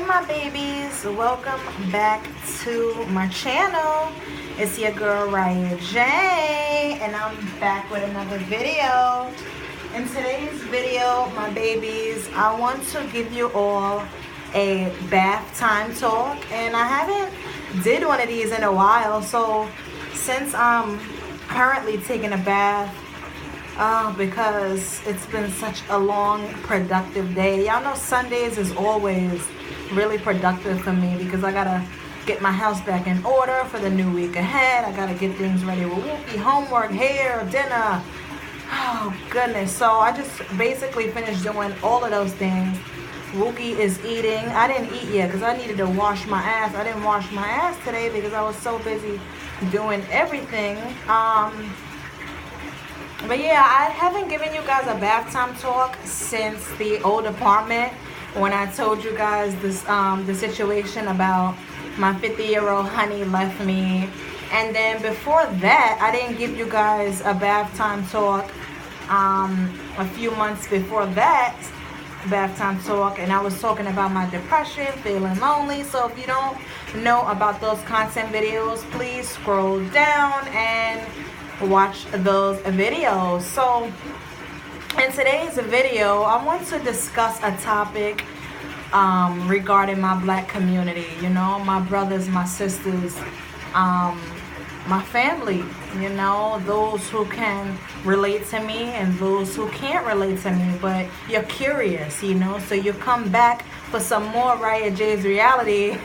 Hey my babies, welcome back to my channel. It's your girl Riah J, and I'm back with another video. In today's video, my babies, I want to give you all a bath time talk, and I haven't did one of these in a while. So since I'm currently taking a bath, because it's been such a long, productive day. Y'all know Sundays is always really productive for me because I gotta get my house back in order for the new week ahead. I gotta get things ready with Whoopi, homework, hair, dinner. Oh goodness. So I just basically finished doing all of those things. Wookie is eating. I didn't eat yet because I needed to wash my ass. I didn't wash my ass today because I was so busy doing everything. But yeah, I haven't given you guys a bath time talk since the old apartment when I told you guys this the situation about my 50-year-old honey left me. And then before that, I didn't give you guys a bath time talk a few months before that bath time talk, and I was talking about my depression, feeling lonely. So if you don't know about those content videos, please scroll down and watch those videos. So in today's video, I want to discuss a topic regarding my black community, you know, my brothers, my sisters, my family, you know, those who can relate to me and those who can't relate to me, but you're curious, you know, so you come back for some more Riahjaysreality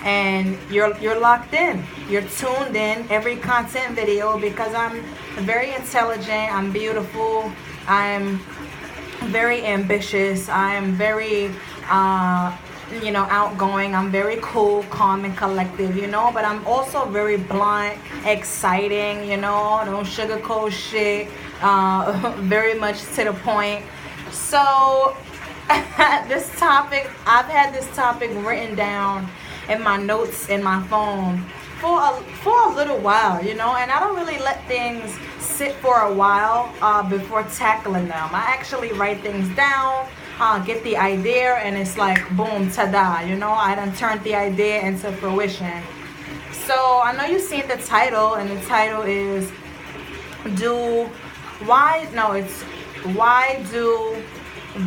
and you're locked in, you're tuned in every content video because I'm very intelligent, I'm beautiful, I'm very ambitious, I am very you know, outgoing, I'm very cool, calm, and collective, you know, but I'm also very blunt, exciting, you know, don't sugarcoat shit, very much to the point. So this topic, I've had this topic written down in my notes in my phone for a little while, you know, and I don't really let things sit for a while before tackling them. I actually write things down, get the idea, and it's like boom, ta-da, you know, I done turned the idea into fruition. So I know you've seen the title, and the title is why do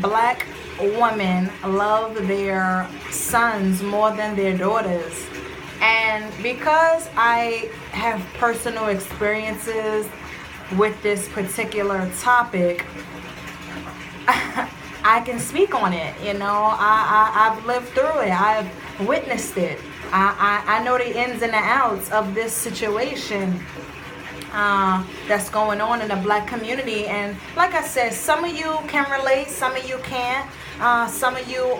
black women love their sons more than their daughters? And because I have personal experiences with this particular topic, I can speak on it, you know. I've lived through it. I've witnessed it. I know the ins and the outs of this situation that's going on in the black community. And like I said, some of you can relate, some of you can't. Some of you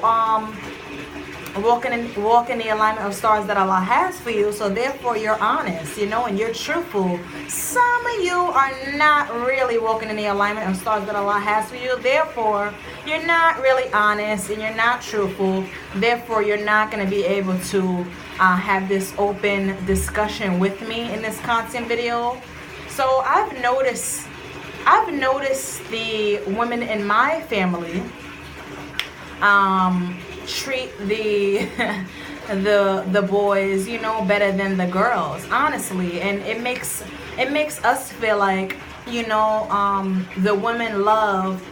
walk in the alignment of stars that Allah has for you, so therefore you're honest, you know, and you're truthful. Some of you are not really walking in the alignment of stars that Allah has for you, therefore you're not really honest and you're not truthful, therefore you're not going to be able to have this open discussion with me in this content video. So I've noticed the women in my family treat the boys, you know, better than the girls, honestly, and it makes us feel like, you know, the women love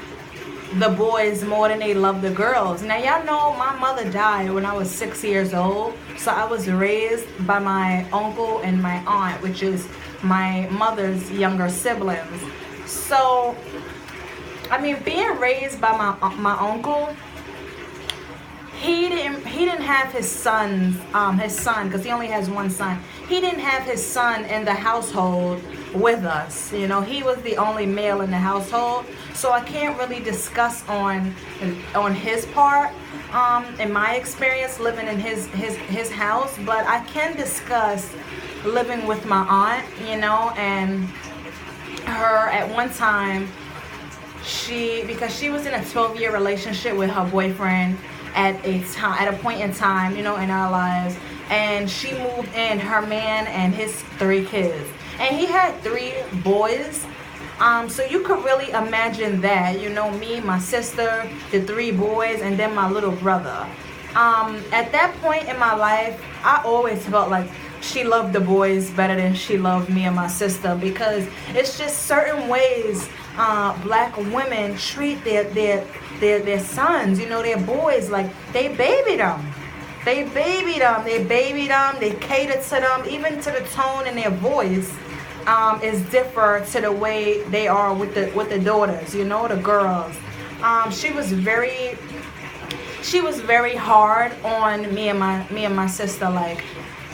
the boys more than they love the girls. Now y'all know my mother died when I was 6 years old, so I was raised by my uncle and my aunt, which is my mother's younger siblings. So I mean, being raised by my uncle, he didn't have his son, because he only has one son. He didn't have his son in the household with us. You know, he was the only male in the household. So I can't really discuss on his part, in my experience living in his house, but I can discuss living with my aunt, you know, and her at one time, because she was in a 12-year relationship with her boyfriend at a point in time, you know, in our lives, and she moved in, her man and his 3 kids, and he had 3 boys. So you could really imagine that, you know, me, my sister, the 3 boys, and then my little brother. At that point in my life, I always felt like she loved the boys better than she loved me and my sister, because it's just certain ways black women treat their sons, you know, their boys. Like, they baby them. They baby them. They baby them. They cater to them. Even to the tone in their voice is different to the way they are with the daughters, you know, the girls. She was very hard on me and my sister, like,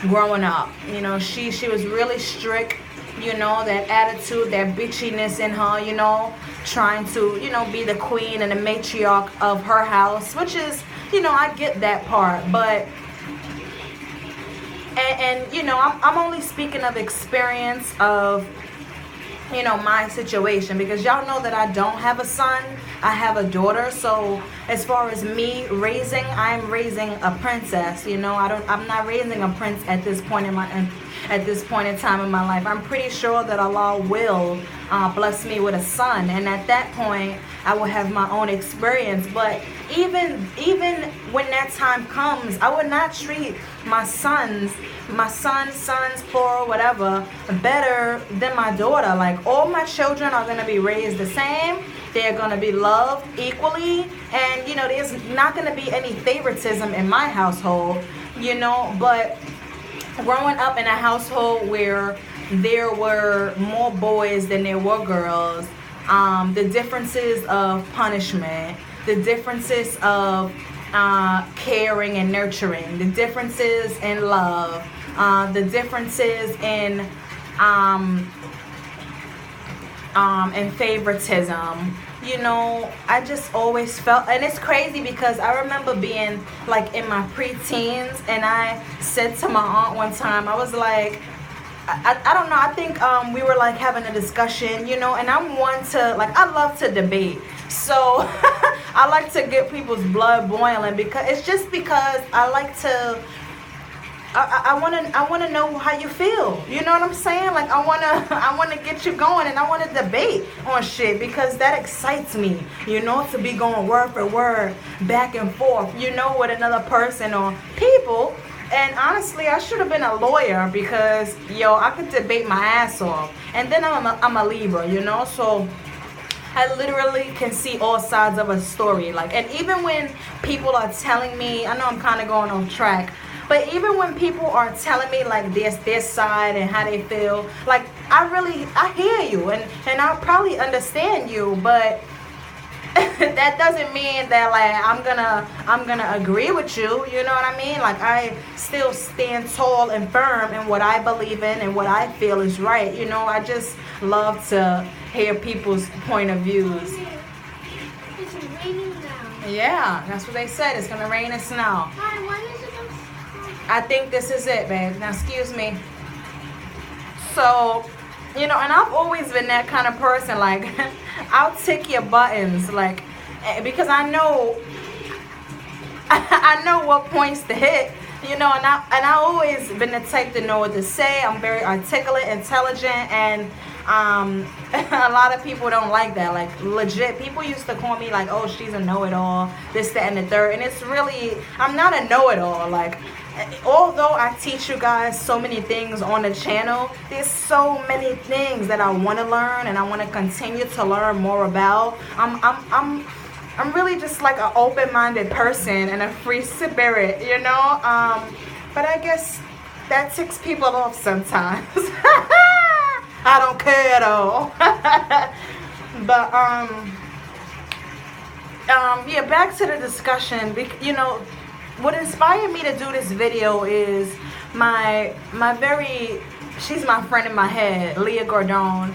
growing up. You know, she was really strict, you know, that attitude, that bitchiness in her, you know, trying to, you know, be the queen and the matriarch of her house, which is, you know, I get that part, but and you know, I'm only speaking of experience of, you know, my situation, because y'all know that I don't have a son, I have a daughter. So as far as me raising, I'm raising a princess, you know. I'm not raising a prince at this point in time in my life. I'm pretty sure that Allah will bless me with a son, and at that point I will have my own experience. But even when that time comes, I would not treat my sons, plural, whatever, better than my daughter. Like, all my children are going to be raised the same. They're going to be loved equally. And, you know, there's not going to be any favoritism in my household, you know. But growing up in a household where there were more boys than there were girls, the differences of punishment, the differences of caring and nurturing, the differences in love, the differences in favoritism, you know. I just always felt, and it's crazy because I remember being like in my preteens, and I said to my aunt one time, I was like, I don't know, I think we were like having a discussion, you know, and I'm one to, like, I love to debate. So I like to get people's blood boiling, because it's just because I like to, I want to know how you feel. You know what I'm saying? Like, I want to get you going, and I want to debate on shit, because that excites me, you know, to be going word for word, back and forth, you know, with another person or people. And honestly, I should have been a lawyer, because, yo, I could debate my ass off. And then I'm a Libra, you know, so I literally can see all sides of a story. Like, and even when people are telling me, I know I'm kind of going off track, but even when people are telling me like their side and how they feel, like, I hear you, and I probably understand you, but that doesn't mean that, like, I'm gonna agree with you. You know what I mean? Like, I still stand tall and firm in what I believe in and what I feel is right. You know, I just love to hear people's point of views. It's raining now. Yeah, that's what they said. It's gonna rain and snow. Hi, when is it gonna snow? I think this is it, babe. Now, excuse me. So, you know, and I've always been that kind of person. Like, I'll tick your buttons, like, because I know I know what points to hit, you know, and I always been the type to know what to say. I'm very articulate, intelligent, and a lot of people don't like that. Like, legit, people used to call me like, oh, she's a know-it-all, this, that, and the third. And it's really, I'm not a know-it-all. Like, although I teach you guys so many things on the channel, there's so many things that I want to learn and I want to continue to learn more about. I'm really just like an open-minded person and a free spirit, you know. But I guess that ticks people off sometimes. I don't care though. But yeah, back to the discussion. You know, what inspired me to do this video is she's my friend in my head, Leah Gordon.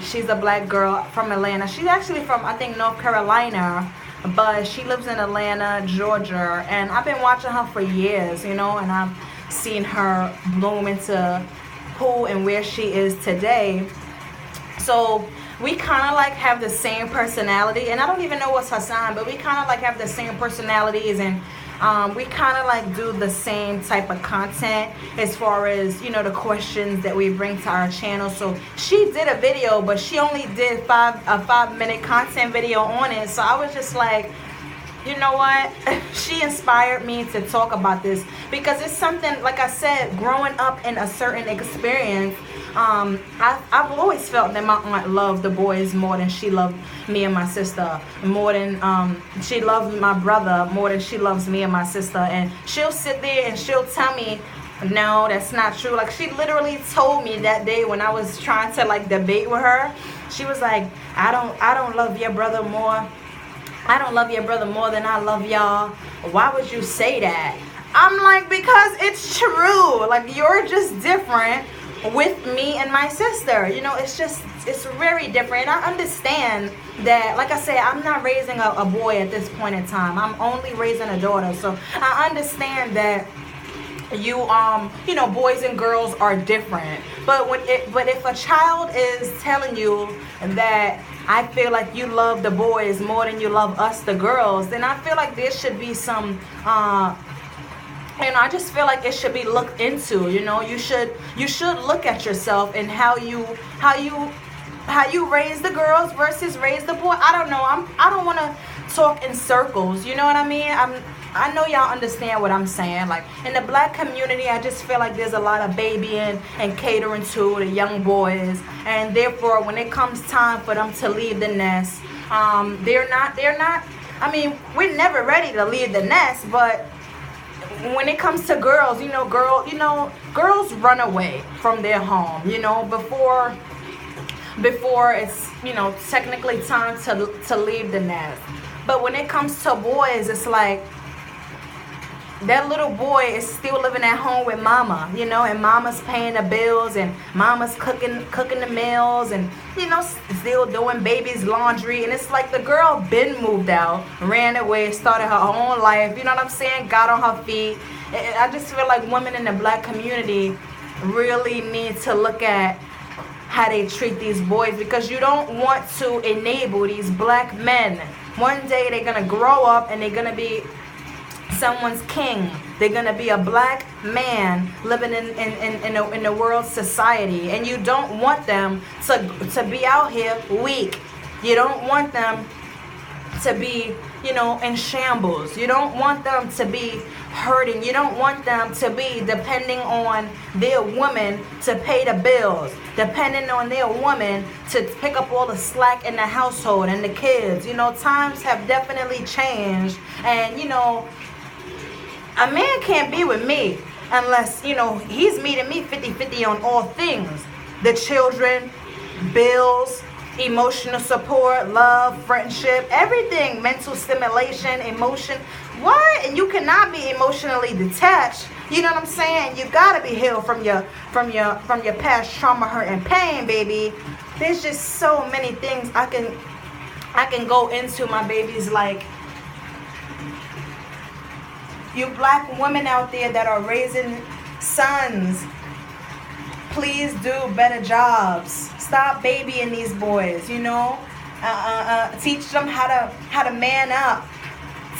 She's a black girl from Atlanta. She's actually from, I think, North Carolina, but she lives in Atlanta, Georgia, and I've been watching her for years, you know, and I've seen her bloom into who and where she is today. So we kind of like have the same personality, and I don't even know what's her sign, but we kind of like have the same personalities, and we kind of like do the same type of content as far as, you know, the questions that we bring to our channel. So she did a video, but she only did a 5-minute content video on it. So I was just like, you know what? She inspired me to talk about this because it's something, like I said, growing up in a certain experience. I've always felt that my aunt loved the boys more than she loved me and my sister, more than she loved my brother more than she loves me and my sister. And she'll sit there and she'll tell me, no, that's not true. Like, she literally told me that day when I was trying to like debate with her. She was like, I don't love your brother more. I don't love your brother more than I love y'all. Why would you say that? I'm like, because it's true. Like, you're just different with me and my sister. You know, it's very different. And I understand that, like I said, I'm not raising a boy at this point in time. I'm only raising a daughter. So I understand that you know, boys and girls are different. But if a child is telling you that I feel like you love the boys more than you love us, the girls, then I feel like there should be some I just feel like it should be looked into. You know, you should look at yourself and how you raise the girls versus raise the boy. I don't know. I don't want to talk in circles. You know what I mean? I know y'all understand what I'm saying. Like, in the black community, I just feel like there's a lot of babying and catering to the young boys, and therefore, when it comes time for them to leave the nest, they're not. I mean, we're never ready to leave the nest, but when it comes to girls, girls run away from their home, before it's, technically time to leave the nest. But when it comes to boys, it's like that little boy is still living at home with mama, and mama's paying the bills, and mama's cooking the meals, and, still doing baby's laundry. And it's like the girl been moved out, ran away, started her own life, you know what I'm saying, got on her feet. I just feel like women in the black community really need to look at how they treat these boys, because you don't want to enable these black men. One day they're going to grow up and they're going to be someone's king. They're gonna be a black man living in the world society, and you don't want them to be out here weak. You don't want them to be, in shambles. You don't want them to be hurting. You don't want them to be depending on their woman to pay the bills, depending on their woman to pick up all the slack in the household and the kids. Times have definitely changed, and a man can't be with me unless, he's meeting me 50-50 on all things. The children, bills, emotional support, love, friendship, everything, mental stimulation, emotion. What? And you cannot be emotionally detached. You know what I'm saying? You gotta be healed from your past trauma, hurt, and pain, baby. There's just so many things I can go into, my babies. Like, you black women out there that are raising sons, please do better jobs. Stop babying these boys. Teach them how to man up.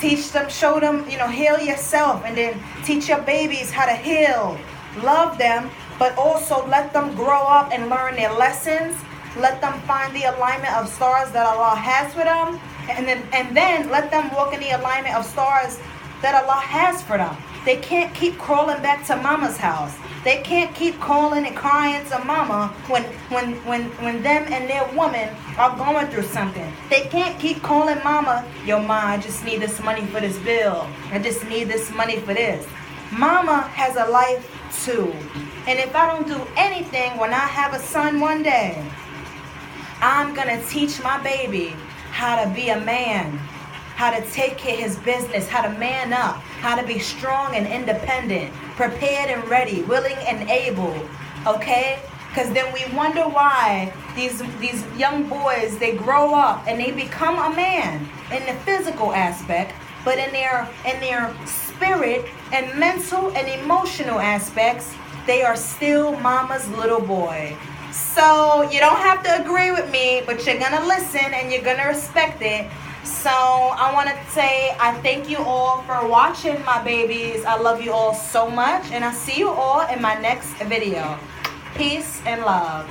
Teach them, show them, heal yourself, and then teach your babies how to heal. Love them, but also let them grow up and learn their lessons. Let them find the alignment of stars that Allah has for them, and then let them walk in the alignment of stars that Allah has for them. They can't keep crawling back to mama's house. They can't keep calling and crying to mama when them and their woman are going through something. They can't keep calling mama, yo, ma, I just need this money for this bill. I just need this money for this. Mama has a life too. And if I don't do anything, when I have a son one day, I'm gonna teach my baby how to be a man, how to take care of his business, how to man up, how to be strong and independent, prepared and ready, willing and able, okay? Because then we wonder why these young boys, they grow up and they become a man in the physical aspect, but in their spirit and mental and emotional aspects, they are still mama's little boy. So you don't have to agree with me, but you're gonna listen and you're gonna respect it. So I want to say I thank you all for watching, my babies. I love you all so much, and I'll see you all in my next video. Peace and love.